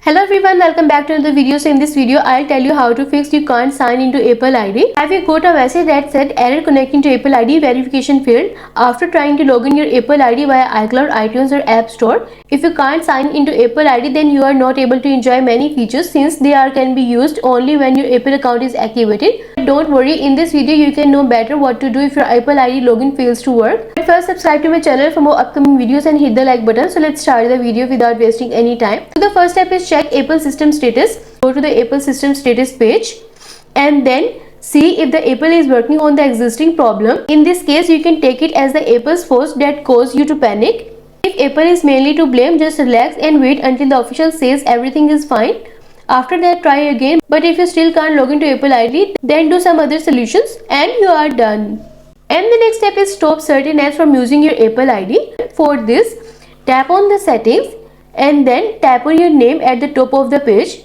Hello everyone, welcome back to another video. So in this video I'll tell you how to fix you can't sign into Apple ID. Have you got a message that said error connecting to Apple ID, verification failed after trying to log in your Apple ID via iCloud, iTunes or App Store? If you can't sign into Apple ID, then you are not able to enjoy many features since they can be used only when your Apple account is activated. But don't worry, in this video you can know better what to do if your Apple ID login fails to work. But first, subscribe to my channel for more upcoming videos and hit the like button. So let's start the video without wasting any time. So the first step is check Apple system status. Go to the Apple system status page and then see if the Apple is working on the existing problem. In this case, you can take it as the Apple's fault that caused you to panic. If Apple is mainly to blame, just relax and wait until the official says everything is fine. After that, try again. But if you still can't log into Apple ID, then do some other solutions and you are done. And the next step is stop certain apps from using your Apple ID. For this, tap on the settings and then tap on your name at the top of the page.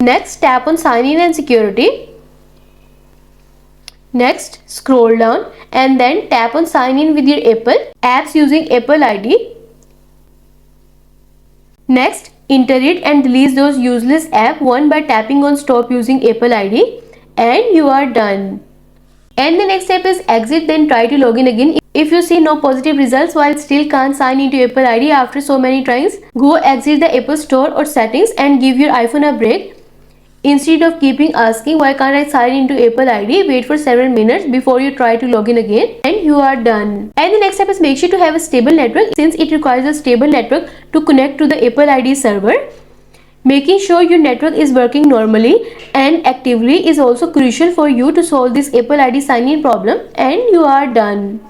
Next, tap on sign in and security. Next, scroll down and then tap on sign in with your Apple apps using Apple ID. Next, enter it and delete those useless apps one by tapping on stop using Apple ID and you are done. And the next step is exit, then try to log in again. If you see no positive results while still can't sign into Apple ID after so many tries, go exit the Apple Store or settings and give your iPhone a break. Instead of keeping asking why can't I sign into Apple ID, wait for several minutes before you try to log in again and you are done. And the next step is make sure to have a stable network since it requires a stable network to connect to the Apple ID server. Making sure your network is working normally and actively is also crucial for you to solve this Apple ID sign-in problem and you are done.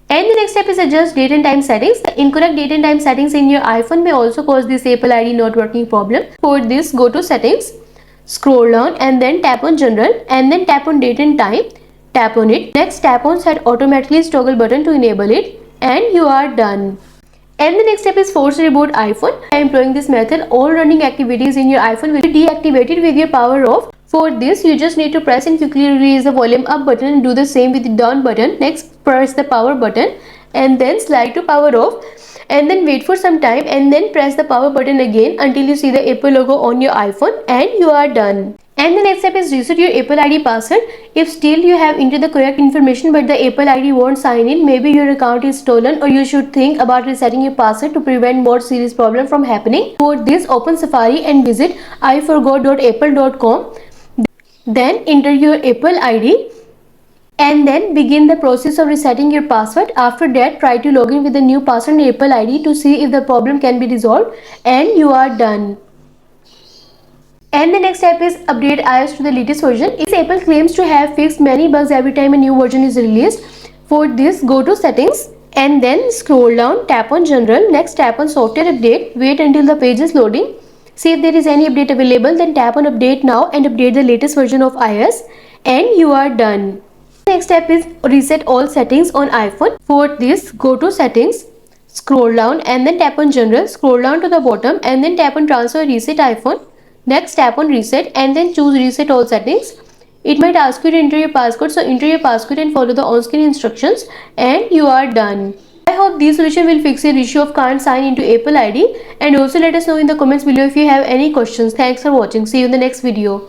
And the next step is adjust date and time settings. The incorrect date and time settings in your iPhone may also cause this Apple ID not working problem. For this, go to settings, scroll down and then tap on general and then tap on date and time. Tap on it. Next, tap on set automatically toggle button to enable it and you are done. And the next step is force reboot iPhone. By employing this method, all running activities in your iPhone will be deactivated with your power off. For this, you just need to press and quickly release the volume up button and do the same with the down button. Next, press the power button and then slide to power off and then wait for some time and then press the power button again until you see the Apple logo on your iPhone and you are done. And the next step is reset your Apple ID password. If still you have entered the correct information but the Apple ID won't sign in, maybe your account is stolen or you should think about resetting your password to prevent more serious problem from happening. For this, open Safari and visit iforgot.apple.com. Then enter your Apple ID and then begin the process of resetting your password. After that, try to log in with the new password and Apple ID to see if the problem can be resolved and you are done. And the next step is update iOS to the latest version. This Apple claims to have fixed many bugs every time a new version is released. For this, go to settings and then scroll down, tap on general. Next, tap on software update. Wait until the page is loading. See if there is any update available, then tap on update now and update the latest version of iOS and you are done. Next step is reset all settings on iPhone. For this, go to settings, scroll down and then tap on general, scroll down to the bottom and then tap on transfer reset iPhone. Next, tap on reset and then choose reset all settings. It might ask you to enter your passcode, so enter your passcode and follow the on-screen instructions and you are done. I hope this solution will fix your issue of can't sign into Apple ID and also let us know in the comments below if you have any questions. Thanks for watching. See you in the next video.